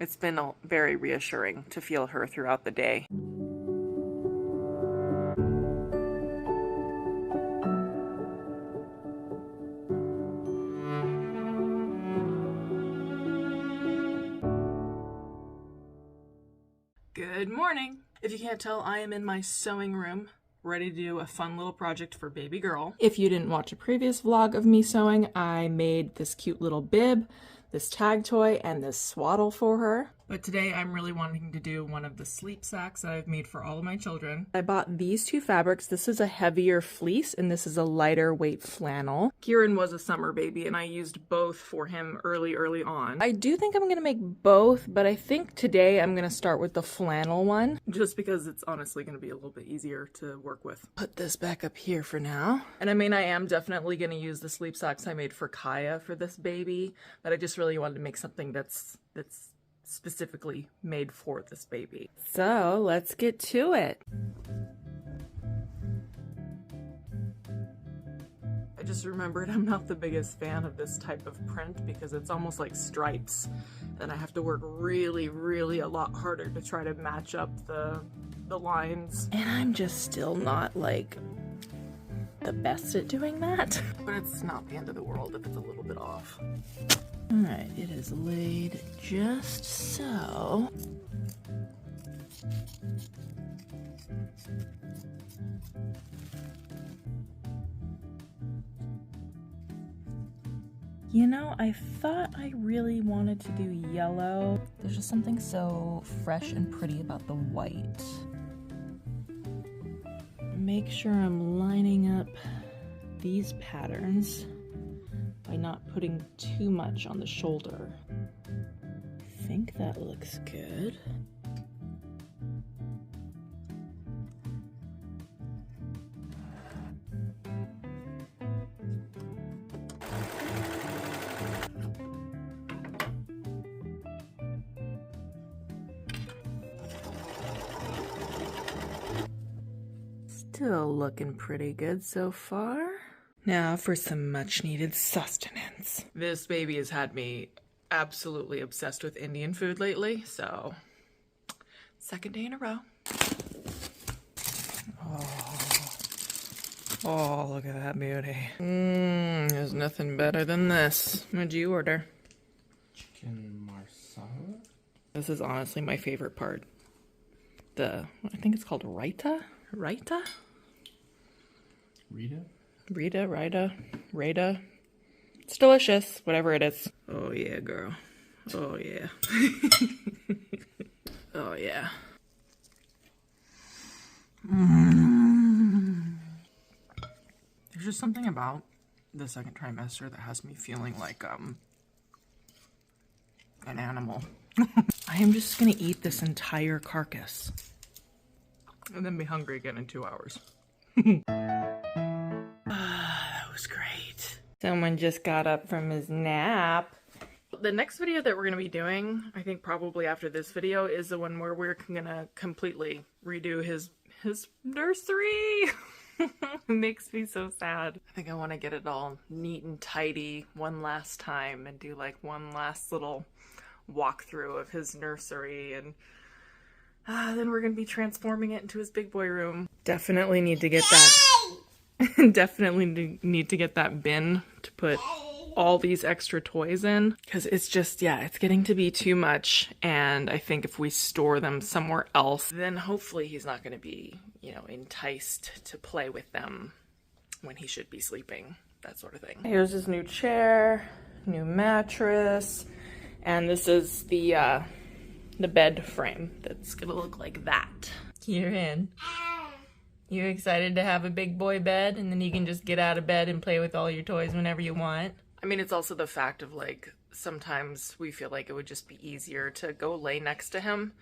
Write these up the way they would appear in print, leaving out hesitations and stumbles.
It's been very reassuring to feel her throughout the day. Good morning! If you can't tell, I am in my sewing room, ready to do a fun little project for baby girl. If you didn't watch a previous vlog of me sewing, I made this cute little bib, this tag toy, and this swaddle for her. But today I'm really wanting to do one of the sleep sacks that I've made for all of my children. I bought these two fabrics. This is a heavier fleece and this is a lighter weight flannel. Kieran was a summer baby and I used both for him early on. I do think I'm gonna make both, but I think today I'm gonna start with the flannel one just because it's honestly gonna be a little bit easier to work with. Put this back up here for now. And I mean, I am definitely gonna use the sleep socks I made for Kaia for this baby, but I just really wanted to make something that's specifically made for this baby. So let's get to it. I just remembered I'm not the biggest fan of this type of print because it's almost like stripes and I have to work really a lot harder to try to match up the lines. And I'm just still not like the best at doing that. But it's not the end of the world if it's a little bit off. Alright, it is laid just so. You know, I thought I really wanted to do yellow. There's just something so fresh and pretty about the white. Make sure I'm lining up these patterns by not putting too much on the shoulder. I think that looks good. Still looking pretty good so far. Now for some much needed sustenance. This baby has had me absolutely obsessed with Indian food lately, so second day in a row. Oh, look at that beauty. There's nothing better than this. What'd you order? Chicken marsala. This is honestly my favorite part. I think it's called raita? Raita? Raita. It's delicious, whatever it is. Oh yeah, girl. Oh yeah. Oh yeah. There's just something about the second trimester that has me feeling like an animal. I am just gonna eat this entire carcass and then be hungry again in 2 hours. That was great. Someone just got up from his nap. The next video that we're going to be doing, I think probably after this video, is the one where we're going to completely redo his nursery. It makes me so sad. I think I want to get it all neat and tidy one last time and do like one last little walkthrough of his nursery, and then we're going to be transforming it into his big boy room. Definitely need to get that. Definitely need to get that bin to put all these extra toys in, because it's just, yeah, it's getting to be too much, and I think if we store them somewhere else, then hopefully he's not going to be, you know, enticed to play with them when he should be sleeping, that sort of thing. Here's his new chair, new mattress, and this is the bed frame that's gonna look like that. Kieran, you excited to have a big boy bed and then you can just get out of bed and play with all your toys whenever you want? I mean, it's also the fact of like, sometimes we feel like it would just be easier to go lay next to him.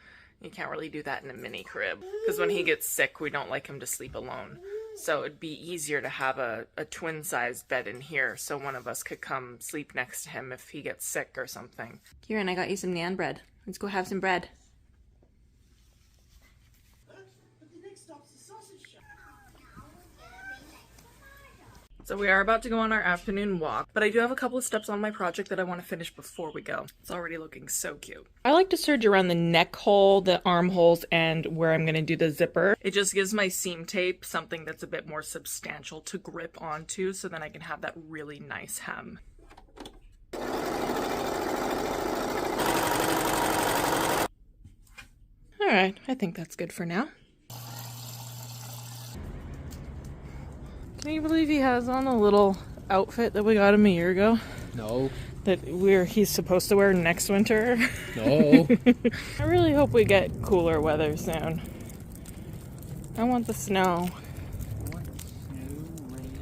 You can't really do that in a mini crib because when he gets sick, we don't like him to sleep alone. So it'd be easier to have a twin-sized bed in here so one of us could come sleep next to him if he gets sick or something. Kieran, I got you some naan bread. Let's go have some bread. So we are about to go on our afternoon walk, but I do have a couple of steps on my project that I want to finish before we go. It's already looking so cute. I like to serge around the neck hole, the armholes, and where I'm going to do the zipper. It just gives my seam tape something that's a bit more substantial to grip onto, so then I can have that really nice hem. Alright, I think that's good for now. Can you believe he has on a little outfit that we got him a year ago? No. That he's supposed to wear next winter? No. I really hope we get cooler weather soon. I want the snow. I want snow, rain.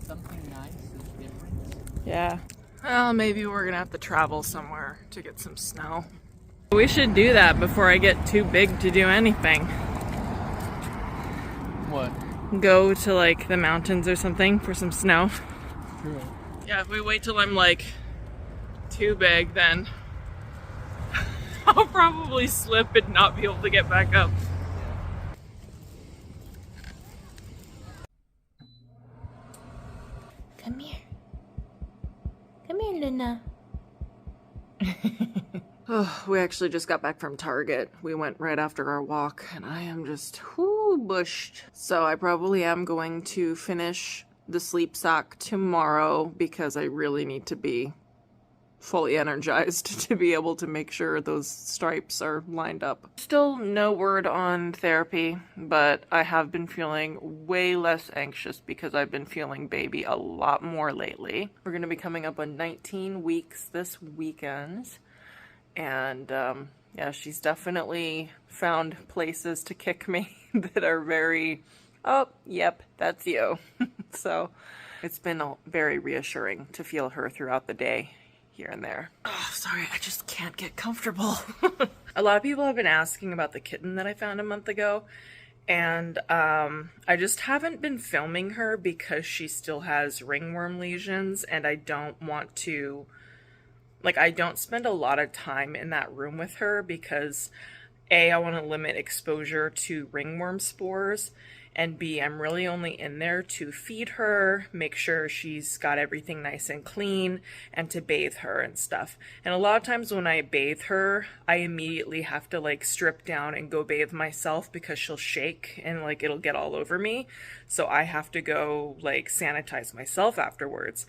Something nice is different. Yeah. Well, maybe we're gonna have to travel somewhere to get some snow. We should do that before I get too big to do anything. What? Go to like the mountains or something for some snow. True. Yeah, if we wait till I'm like too big, then I'll probably slip and not be able to get back up. Come here. Come here, Luna. Oh, we actually just got back from Target. We went right after our walk, and I am just bushed. So I probably am going to finish the sleep sack tomorrow because I really need to be fully energized to be able to make sure those stripes are lined up. Still no word on therapy, but I have been feeling way less anxious because I've been feeling baby a lot more lately. We're going to be coming up on 19 weeks this weekend. And yeah, she's definitely found places to kick me that are very, oh, yep, that's you. So it's been very reassuring to feel her throughout the day here and there. Oh, sorry, I just can't get comfortable. A lot of people have been asking about the kitten that I found a month ago. And I just haven't been filming her because she still has ringworm lesions and I don't want to... Like, I don't spend a lot of time in that room with her because A, I want to limit exposure to ringworm spores, and B, I'm really only in there to feed her, make sure she's got everything nice and clean, and to bathe her and stuff. And a lot of times when I bathe her, I immediately have to, like, strip down and go bathe myself because she'll shake and, like, it'll get all over me. So I have to go, like, sanitize myself afterwards.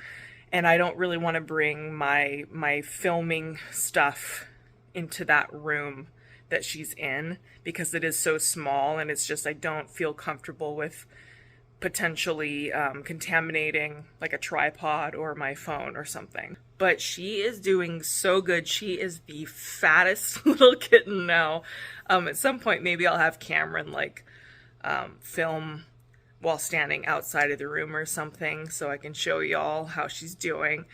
And I don't really want to bring my filming stuff into that room that she's in because it is so small and it's just, I don't feel comfortable with potentially contaminating like a tripod or my phone or something. But she is doing so good. She is the fattest little kitten now. At some point, maybe I'll have Kameron like film while standing outside of the room or something so I can show y'all how she's doing.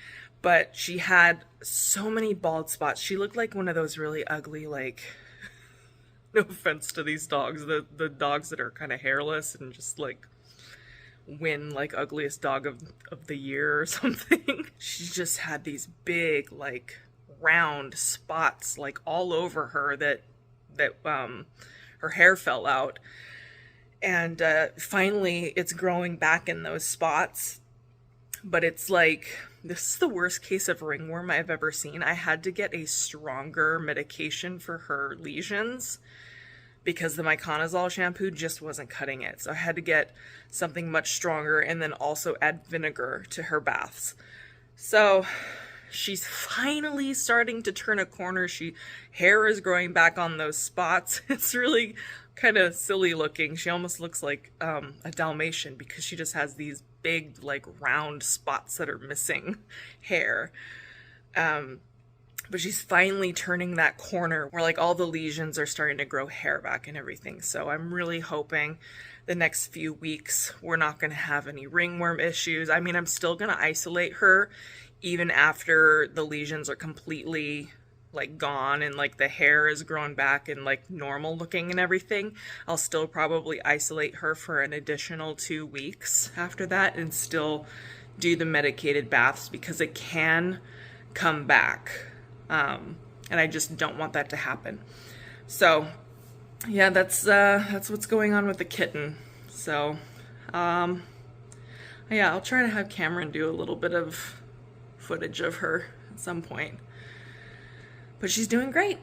But she had so many bald spots. She looked like one of those really ugly, like, no offense to these dogs, the dogs that are kind of hairless and just like win like ugliest dog of the year or something. She just had these big like round spots like all over her that her hair fell out. And finally, it's growing back in those spots. But it's like, this is the worst case of ringworm I've ever seen. I had to get a stronger medication for her lesions because the Myconazole shampoo just wasn't cutting it. So I had to get something much stronger and then also add vinegar to her baths. So she's finally starting to turn a corner. Hair is growing back on those spots. It's really kind of silly looking. She almost looks like a Dalmatian because she just has these big like round spots that are missing hair. But she's finally turning that corner where like all the lesions are starting to grow hair back and everything. So I'm really hoping the next few weeks we're not going to have any ringworm issues. I mean, I'm still going to isolate her even after the lesions are completely like gone and like the hair is grown back and like normal looking and everything. I'll still probably isolate her for an additional 2 weeks after that and still do the medicated baths because it can come back. And I just don't want that to happen. So yeah, that's what's going on with the kitten. So Yeah, I'll try to have Kameron do a little bit of footage of her at some point. But she's doing great.